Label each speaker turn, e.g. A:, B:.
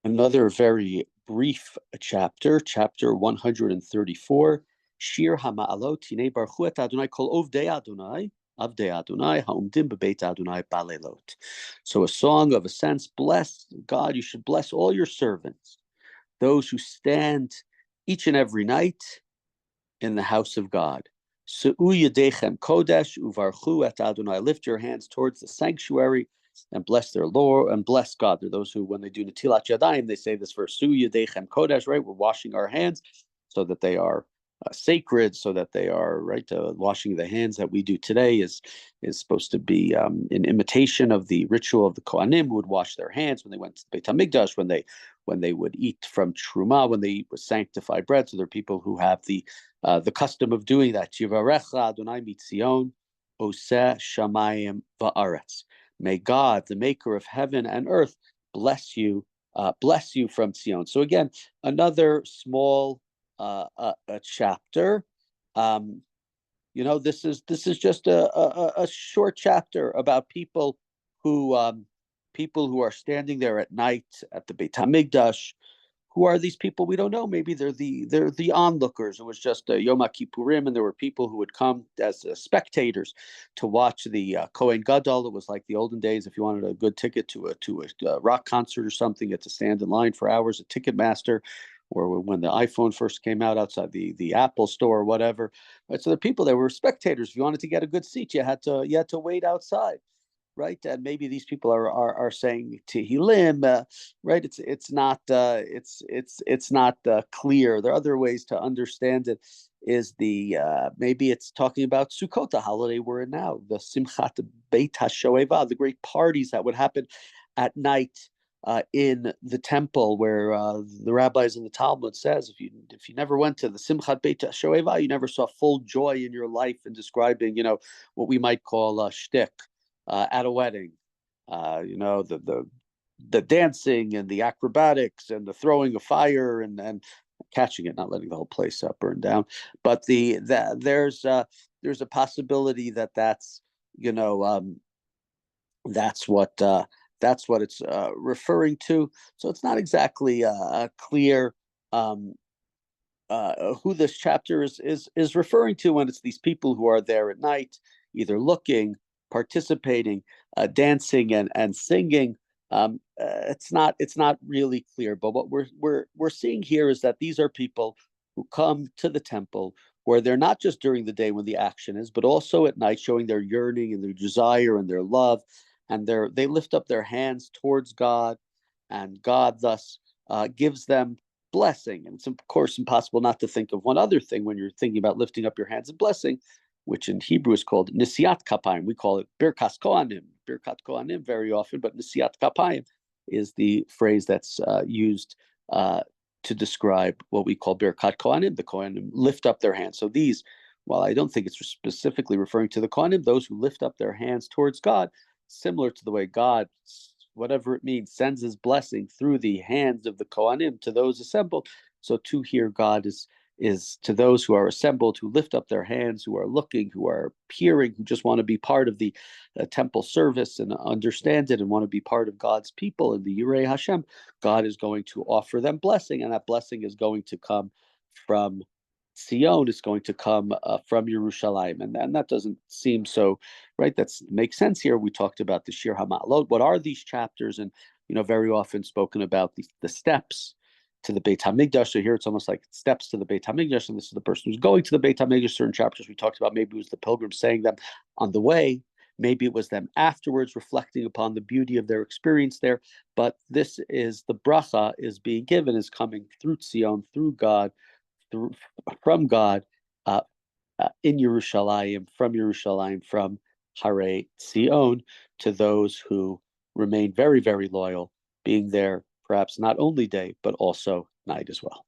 A: Another very brief chapter, chapter 134, Shir HaMa'alot, Tinei Baruchu et Adonai Kol Ovdei Adonai, Avdei Adonai, Ha'omdim Bebeit Adonai Balelot. So a song of ascents, bless God, you should bless all your servants, those who stand each and every night in the house of God. Su'u Yedechem Kodesh Uvarchu et Adonai, lift your hands towards the sanctuary and bless their Lord and bless God. They're those who, when they do Natilat Yadayim, they say this verse, Su Yedechem Kodesh, right? We're washing our hands so that they are sacred, so that they are, right? Washing the hands that we do today is supposed to be in imitation of the ritual of the Kohanim, who would wash their hands when they went to the Beit HaMikdash, when they would eat from Truma, when they eat with sanctified bread. So there are people who have the custom of doing that. Yivarecha Adonai mitzion, oseh shamayim va'aretz. May God, the maker of heaven and earth, bless you from Zion. So again, another small a chapter. This is just a short chapter about people who are standing there at night at the Beit Hamikdash. Who are these people? We don't know. Maybe they're the onlookers. It was just a Yom Kippurim, and there were people who would come as spectators to watch the Kohen Gadol. It was like the olden days. If you wanted a good ticket to a rock concert or something, you had to stand in line for hours at Ticketmaster, or when the iPhone first came out outside the Apple store or whatever. Right? So the people there were spectators. If you wanted to get a good seat, you had to wait outside. Right, and maybe these people are saying Tehillim, right? It's not clear. There are other ways to understand it. Is the maybe it's talking about Sukkot, the holiday we're in now, the Simchat Beit HaShoeva, the great parties that would happen at night in the temple, where the rabbis in the Talmud says if you never went to the Simchat Beit HaShoeva, you never saw full joy in your life in describing what we might call shtick. At a wedding, the dancing and the acrobatics and the throwing of fire and catching it, not letting the whole place burn down. But there's a possibility that's that's what it's referring to. So it's not exactly clear who this chapter is referring to when it's these people who are there at night, either looking, participating, dancing, and singing. It's not really clear. But what we're seeing here is that these are people who come to the temple where they're not just during the day when the action is, but also at night, showing their yearning and their desire and their love, and they lift up their hands towards God, and God thus gives them blessing. And it's of course impossible not to think of one other thing when you're thinking about lifting up your hands and blessing, which in Hebrew is called Nisiat Kapayim. We call it Birkas Kohanim, Birkat Kohanim very often, but Nisiat Kapayim is the phrase that's used to describe what we call Birkat Kohanim. The Kohanim lift up their hands. So these, while I don't think it's specifically referring to the Kohanim, those who lift up their hands towards God, similar to the way God, whatever it means, sends his blessing through the hands of the Kohanim to those assembled. So too here God is to those who are assembled, who lift up their hands, who are looking, who are peering, who just want to be part of the temple service and understand it and want to be part of God's people and the Yirei Hashem. God is going to offer them blessing, and that blessing is going to come from Zion, is going to come from Yerushalayim, and that doesn't seem so right. That makes sense here. We talked about the Shir HaMa'alot. What are these chapters? And very often spoken about the steps to the Beit HaMikdash. So here it's almost like steps to the Beit HaMikdash, and this is the person who's going to the Beit HaMikdash. Certain chapters we talked about, maybe it was the pilgrims saying them on the way, maybe it was them afterwards reflecting upon the beauty of their experience there. But this is the bracha is being given, is coming through Zion, through God, from God in Yerushalayim, from Harei Zion, to those who remain very, very loyal, being there perhaps not only day, but also night as well.